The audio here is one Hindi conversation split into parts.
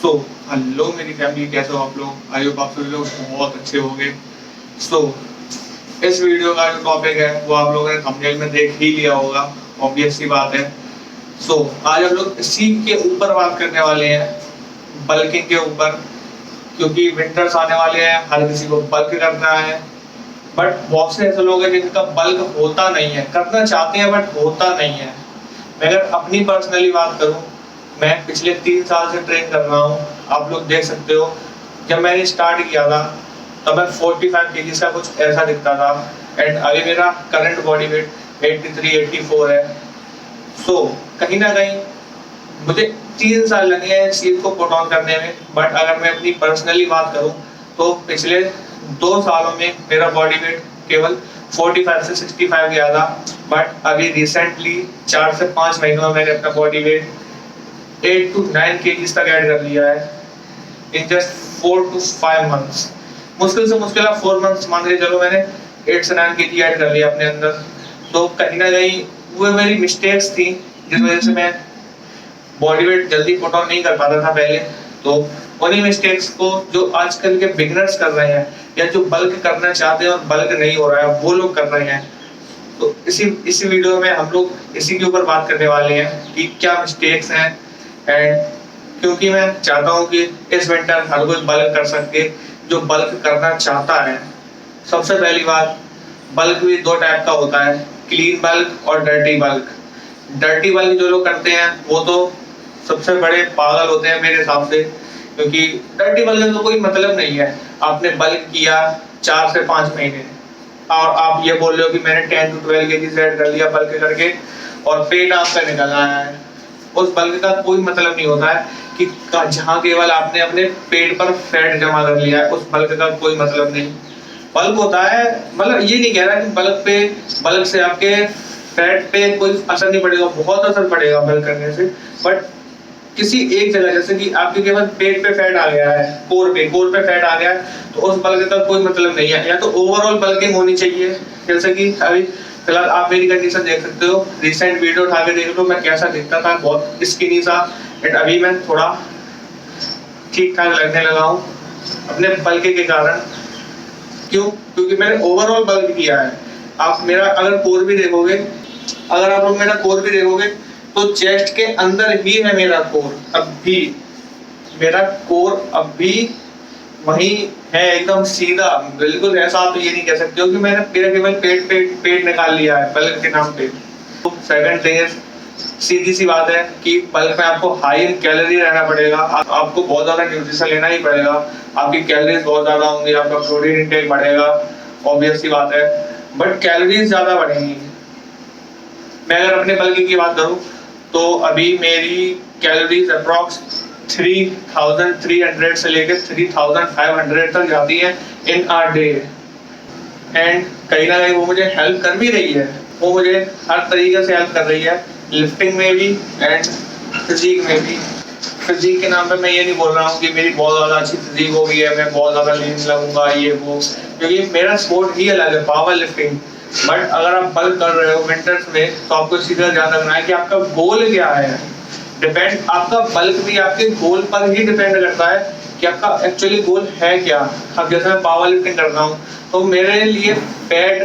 सो हेलो मेरी फैमिली, कैसे हो आप लोग? आई होप आप सभी लोग बहुत अच्छे होंगे। सो इस वीडियो का जो टॉपिक है वो आप लोगों ने थंबनेल में देख ही लिया होगा, ऑब्वियस सी बात है। सो आज हम लोग इसी के ऊपर बात करने वाले हैं, बल्किंग के ऊपर, क्योंकि विंटर्स आने वाले हैं, हर किसी को बल्क करना है। बट बहुत से ऐसे लोग हैं जिनका बल्क होता नहीं है, करना चाहते हैं बट होता नहीं है। मैं अगर अपनी पर्सनली बात करूं, मैं पिछले 3 साल से ट्रेन कर रहा हूं। आप लोग देख सकते हो, जब मैंने स्टार्ट किया था तब मैं 45 kg का कुछ ऐसा दिखता था, एंड अभी मेरा करंट बॉडी वेट 83-84 है। सो कहीं ना कहीं मुझे 3 साल लगे हैं इस चीज को पुट ऑन करने में। बट अगर मैं अपनी पर्सनली बात करूं तो पिछले 2 सालों में मेरा बॉडी वेट केवल 45 से 65 गया था। बट अभी रिसेंटली 4 से 5 महीनों में मैंने अपना बॉडी वेट 8 to 9 kg तक ऐड कर लिया है इन जस्ट 4 to 5 months। मुश्किल से मुश्किल 4 months मान के चलो, मैंने 8 से 9 kg ऐड कर लिया अपने अंदर। तो कहीं ना कहीं वो मेरी मिस्टेक्स थी जिस वजह से मैं बॉडी वेट जल्दी पुट ऑन नहीं कर पाता था पहले। तो उन्हीं मिस्टेक्स को जो आजकल के बिगनर्स कर रहे हैं या जो बल्क करना चाहते हैं और बल्क नहीं हो रहा है वो लोग कर रहे हैं। तो इसी वीडियो में हम लोग इसी के ऊपर बात करने वाले हैं कि क्या मिस्टेक्स हैं। एंड क्योंकि मैं चाहता हूँ कि इस विंटर हर कोई बल्क कर सके जो बल्क करना चाहता है। सबसे पहली बात, बल्क भी 2 टाइप का होता है, क्लीन बल्क और डर्टी बल्क। डर्टी बल्क जो लोग करते हैं वो तो सबसे बड़े पागल होते हैं मेरे हिसाब से, क्योंकि डर्टी बल्क का तो कोई मतलब नहीं है। आपने बल्क किया 4 से 5 महीने और आप ये बोल रहे हो कि मैंने 10 to 12 kg ऐड कर लिया बल्क करके और पेट आपका निकल आया है। उस बल्क का कोई मतलब नहीं होता है कि जहां केवल आपने अपने पेट पर फैट जमा कर लिया है, उस बल्क का कोई मतलब नहीं। बल्क होता है, मतलब ये नहीं कह रहा कि बल्क से आपके फैट पे कोई असर नहीं पड़ेगा, बहुत असर पड़ेगा बल्क करने से। बट किसी एक जगह, जैसे कि आपके केवल पेट पे फैट आ गया है, कोर पे फैट आ गया है, तो उस बल्क का कोई मतलब नहीं है। या तो ओवरऑल बल्किंग होनी चाहिए, जैसे कि अभी फिलहाल आप मेरी कंडीशन देख सकते हो। रिसेंट वीडियो उठा के देख लो मैं कैसा दिखता था, बहुत स्किनी सा, एंड अभी मैं थोड़ा ठीक ठाक लगने लगा हूँ अपने बल्क के कारण। क्यों? क्योंकि मैंने ओवरऑल बल्क किया है। आप मेरा अगर कोर भी देखोगे, अगर आप लोग मेरा कोर भी देखोगे तो चेस्ट के अंदर ही है मेरा कोर। अब भी मेरा कोर अब भी वहीं है, एकदम सीधा, बिल्कुल ऐसा आप ये नहीं कह सकते हो कि मैंने मेरा केवल पेट निकाल लिया है बल्क के नाम पे। तो सेकंड थिंग इज, सीधी सी बात है कि बल्क में आपको हाई इन कैलोरी रहना पड़ेगा। आपको बहुत ज्यादा न्यूट्रिशन लेना ही पड़ेगा, आपकी कैलोरीज बहुत ज्यादा होंगी, आपका प्रोटीन इंटेक बढ़ेगा, ऑब्वियस सी बात है। बट कैलोरीज ज्यादा बढ़ेंगी। मैं अगर अपने बल्क की बात करूं तो अभी मेरी कैलोरीज अप्रॉक्स 3300 से लेकर 3500 तक जाती है इन अ डे। एंड कहीं ना कहीं वो मुझे हेल्प कर भी रही है, वो मुझे हर तरीके से हेल्प कर रही है, लिफ्टिंग में भी एंड फिजिक में भी। फिजिक के नाम पे मैं ये नहीं बोल रहा हूँ कि मेरी बहुत ज्यादा अच्छी फिजिक हो गई है, मैं बहुत ज्यादा लीन लगूंगा ये वो, क्योंकि मेरा स्पोर्ट ही अलग है, पावर लिफ्टिंग। बट अगर आप बल्क कर रहे हो विंटर्स में तो आपको सीधा ध्यान रखना है कि आपका गोल क्या है। डिपेंड, आपका बल्क भी आपके गोल पर ही डिपेंड करता है कि आपका एक्चुअली गोल है क्या। अब जैसे मैं पावर लिफ्टिंग करता हूँ तो मेरे लिए फैट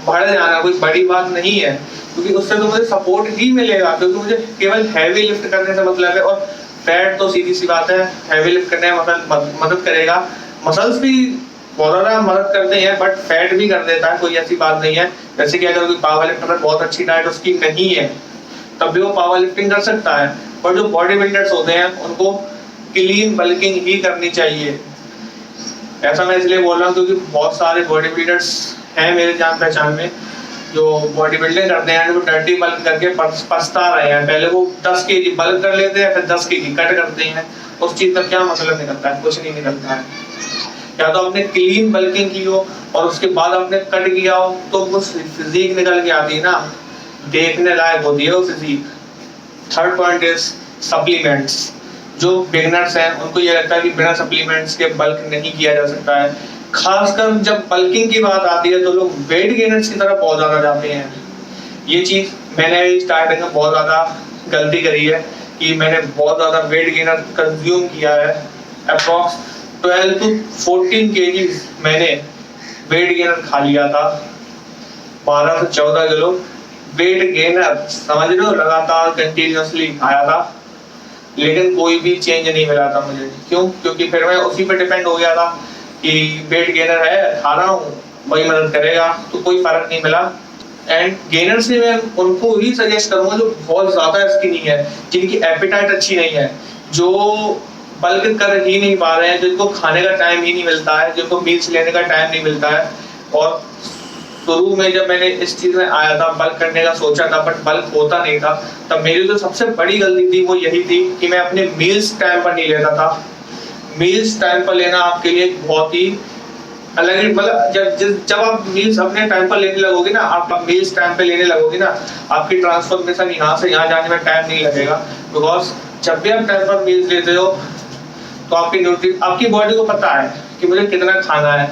बढ़ जाना कोई बड़ी बात नहीं है, क्योंकि उससे तो मुझे सपोर्ट ही मिलेगा, क्योंकि मुझे केवल हैवी लिफ्ट करने से मतलब है। और फैट तो सीधी सी बात है, हैवी लिफ्ट करने में मदद करेगा। मसल्स भी बहुत ज्यादा मदद करते हैं, बट फैट भी कर देता है, कोई ऐसी बात नहीं है। जैसे कि अगर कोई पावर लिफ्टर बहुत अच्छी डाइट उसकी नहीं है तब भी वो पावर लिफ्टिंग कर सकता है। पर जो बॉडी बिल्डर्स होते हैं उनको क्लीन बल्किंग ही करनी चाहिए। ऐसा मैं इसलिए बोल रहा हूँ क्योंकि बहुत सारे बॉडी बिल्डर्स हैं मेरे जान पहचान में जो बॉडी बिल्डिंग करते हैं, वो डर्टी बल्क करके पछता रहे हैं। पहले वो 10 kg बल्क कर लेते हैं, फिर 10 kg कट करते हैं। उस चीज का क्या मतलब निकलता है? कुछ नहीं निकलता है। या तो आपने क्लीन बल्किंग की हो और उसके बाद आपने कट किया हो तो वो फिजिक निकल के आती है ना, देखने लायक होती है वो physique. Third point is supplements. जो बिगिनर्स हैं उनको ये लगता है कि बिना सप्लीमेंट्स के बल्क नहीं किया जा सकता है। खासकर जब बल्किंग की बात आती है तो लोग वेट गेनर्स की तरफ बहुत ज्यादा जाते हैं। ये चीज मैंने स्टार्टिंग में बहुत ज्यादा गलती करी है कि मैंने बहुत ज़्यादा वेट गेनर कंज्यूम किया है। अप्रॉक्स 12 to 14 kg मैंने वेट गेनर खा लिया था, 12 से 14 किलो वेट गेनर, समझ रहे हो, लगातार कंटिन्यूसली खाया था, लेकिन कोई भी चेंज नहीं मिला था मुझे। क्यों? क्योंकि फिर मैं उसी पे डिपेंड हो गया था कि वेट गेनर है, खा रहा हूँ, वही मदद करेगा, तो कोई फर्क नहीं मिला। एंड गेनर से मैं उनको ही सजेस्ट करूंगा जो बहुत ज्यादा स्किनी है, जिनकी एपेटाइट अच्छी नहीं है, जो बल्क कर ही नहीं पा रहे हैं, जिनको खाने का टाइम ही नहीं मिलता है, जिनको मील्स लेने का टाइम नहीं मिलता है। और शुरू में जब मैंने इस चीज में आया था, बल्क करने का सोचा था, बट बल्क होता नहीं था, तब मेरी जो सबसे बड़ी गलती थी वो यही थी कि मैं अपने मील्स टाइम पर नहीं लेता था। मील्स टाइम पर लेना आपके लिए बहुत ही अलग ही, मतलब जब आप मील्स अपने टाइम पर लेने लगोगे ना, आप मील्स टाइम पे लेने लगोगे ना, आपकी ट्रांसफॉर्मेशन यहाँ से यहाँ जाने में टाइम नहीं लगेगा। बिकॉज जब भी आप टाइम पर मील्स लेते हो तो आपकी बॉडी को पता है कि मुझे कितना खाना है।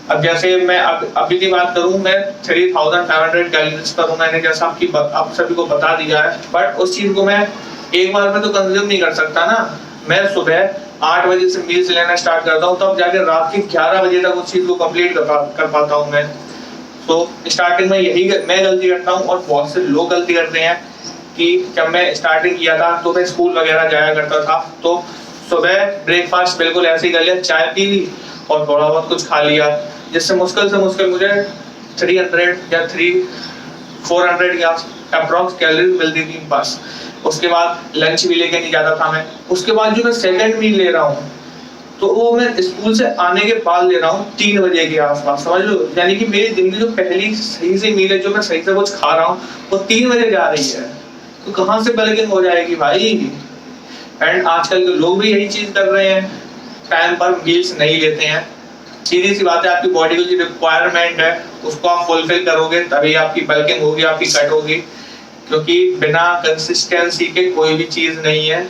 अब जैसे मैं अभी की बात करूं, मैं 3500 कैलोरीज पर हूं, मैंने जैसा आप सभी को बता दिया है, बट उस चीज को मैं एक बार में तो कंज्यूम नहीं कर सकता ना। मैं सुबह 8 बजे से मील्स लेना स्टार्ट करता हूँ, तब जाके रात के 11 बजे तक उस चीज को कंप्लीट कर पाता हूँ मैं। तो स्टार्टिंग में यही मैं गलती करता हूँ, और बहुत से लोग गलती करते हैं कि जब मैं स्टार्टिंग किया था तो मैं स्कूल वगैरह जाया करता था, तो सुबह ब्रेकफास्ट बिल्कुल ऐसे ही कर लिया, चाय पी ली और थोड़ा बहुत कुछ खा लिया, जिससे मुश्किल से मुश्किल मुझे 300 या 400 या अप्रॉक्स कैलोरीज मिलती थी बस। उसके बाद लंच भी लेके नहीं जाता था मैं। उसके बाद जो मैं सेकंड मील ले रहा हूँ, तो वो मैं स्कूल से आने के बाद ले रहा हूँ 3 बजे के आसपास, समझ लो। यानी कि मेरी दिन की जो पहली सही से मील है, जो मैं सही से कुछ खा रहा हूँ, वो 3 बजे जा रही है। तो कहाँ से बल्किंग हो जाएगी भाई? एंड आजकल के लोग भी यही चीज कर रहे हैं, टाइम पर मील्स नहीं लेते हैं। सीधी सी बात है, आपकी बॉडी की जो रिक्वायरमेंट है उसको आप फुलफिल करोगे तभी आपकी बल्किंग होगी, आपकी कट होगी, क्योंकि बिना कंसिस्टेंसी के कोई भी चीज नहीं है।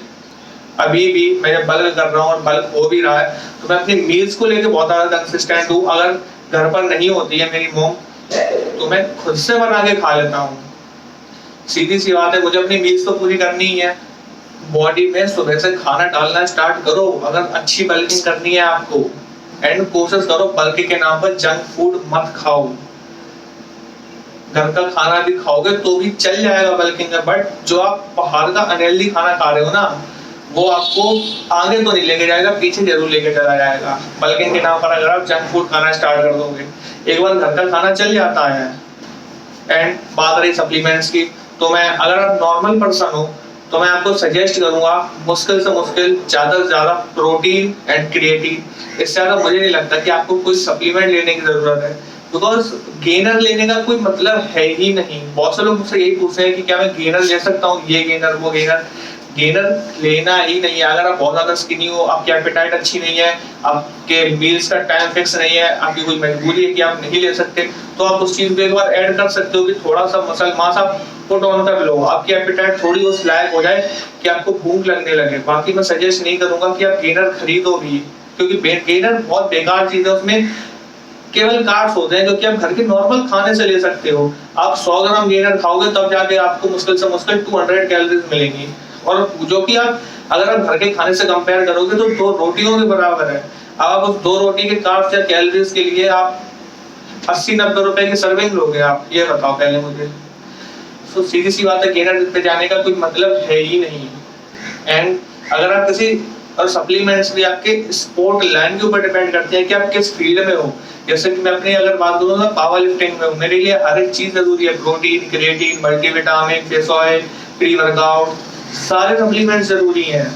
अभी भी मैं जब बल्क कर रहा हूँ और बल्क हो भी रहा है, तो मैं अपनी मील्स को लेकर बहुत ज्यादा कंसिस्टेंट हूँ। अगर घर पर नहीं होती है मेरी मॉम, तो मैं खुद से बना के खा लेता हूँ। सीधी सी बात है, मुझे अपनी मील्स तो पूरी करनी ही है। बॉडी में सुबह से खाना डालना स्टार्ट करो अगर अच्छी बल्किंग करनी है आपको। एंड कोशिश करो बल्कि के नाम पर जंक फूड मत खाओ। घर का खाना भी खाओगे तो भी चल जाएगा बल्किंग में, बट जो आप बाहर का अनहेल्दी खाना खा रहे हो ना, वो आपको आगे तो नहीं लेके जाएगा, पीछे जरूर लेके चला जाएगा। बल्किंग के नाम पर अगर आप जंक फूड खाना स्टार्ट कर दोगे, एक बार घर का खाना चल जाता है। एंड बात रही सप्लीमेंट्स की, तो मैं, अगर आप नॉर्मल पर्सन हो तो मैं आपको सजेस्ट करूंगा मुश्किल से मुश्किल ज्यादा से ज्यादा प्रोटीन एंड क्रिएटिन। इससे ज्यादा मुझे नहीं लगता कि आपको कोई सप्लीमेंट लेने की जरूरत है, बिकॉज गेनर लेने का कोई मतलब है ही नहीं। बहुत से लोग मुझसे यही पूछते हैं कि क्या मैं गेनर ले सकता हूँ, ये गेनर वो गेनर। गेनर लेना ही नहीं है। अगर आप बहुत ज्यादा स्किनी हो, आपकी एपेटाइट अच्छी नहीं है, आपके मील्स का टाइम फिक्स नहीं है, आपकी कोई मजबूरी है कि आप नहीं ले सकते, तो आप उस चीज को एक बार ऐड कर सकते हो कि थोड़ा सा मसल मास आप पुट ऑन कर लो, आपकी एपेटाइट थोड़ी उस लायक हो जाए कि आपको भूख लगने लगे। बाकी मैं सजेस्ट नहीं करूंगा कि आप गेनर खरीदो भी, क्योंकि गेनर बहुत बेकार चीज है। उसमें केवल कार्ब्स होते हैं जो कि आप घर के नॉर्मल खाने से ले सकते हो। आप 100 ग्राम गेनर खाओगे तब जाके आपको मुश्किल से मुश्किल 200 कैलोरीज मिलेंगी, और जो कि आप अगर आप घर के खाने से कंपेयर करोगे तो 2 रोटियों के बराबर है। आप उस 2 रोटी के कार्ब्स या कैलोरीज के लिए आप 80-90 रुपए की सर्विंग लोगे। आप ये बताओ पहले मुझे। तो सीधी सी बात है, गेनर पे जाने का कोई मतलब है ही नहीं। एंड अगर आप किसी, और सप्लीमेंट्स भी आपके स्पोर्ट लाइन के ऊपर डिपेंड करते हैं कि आप किस फील्ड में हो। जैसे कि मैं अपनी अगर बात करूँ तो पावर लिफ्टिंग में हूँ, मेरे लिए हर एक चीज जरूरी है। Protein, creatine, multivitamin, fish oil, pre workout, सारे सप्लीमेंट्स जरूरी हैं।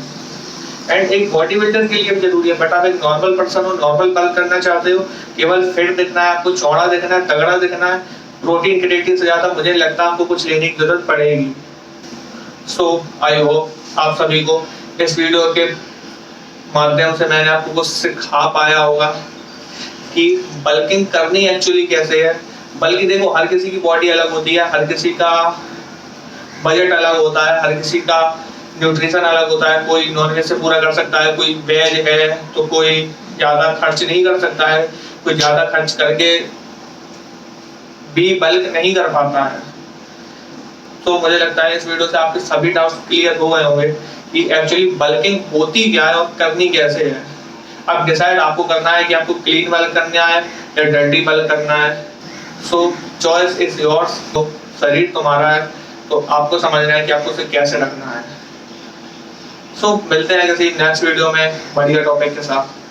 एंड एक बॉडी बिल्डर के लिए भी जरूरी है। बट आप एक नॉर्मल पर्सन हो, नॉर्मल बल्क करना चाहते हो, केवल फिट दिखना है, आपको चौड़ा दिखना है, तगड़ा दिखना है, प्रोटीन क्रिएटिन से ज्यादा मुझे लगता है आपको कुछ लेने की जरूरत पड़ेगी। सो आई होप आप सभी को इस वीडियो के माध्यम से मैंने आपको कुछ सिखा पाया होगा कि बल्किंग करनी एक्चुअली कैसे है। बल्कि देखो, हर किसी की बॉडी अलग होती है, हर किसी का बजट अलग होता है, हर किसी का न्यूट्रिशन अलग होता है। कोई नॉनवेज से पूरा कर सकता है, कोई वेज है, तो कोई ज्यादा खर्च नहीं कर सकता है, कोई ज्यादा खर्च करके भी बल्क नहीं कर पाता है। तो मुझे लगता है इस वीडियो से आपके सभी डाउट्स क्लियर हो गए होंगे कि एक्चुअली बल्किंग होती क्या है और करनी कैसे है। अब डिसाइड आपको करना है कि आपको क्लीन बल्क करना है या डर्टी बल्क करना है। सो चॉइस इज योर्स। तो शरीर तुम्हारा है, तो आपको समझना है कि आपको उसे कैसे रखना है। सो मिलते हैं किसी नेक्स्ट वीडियो में बढ़िया टॉपिक के साथ।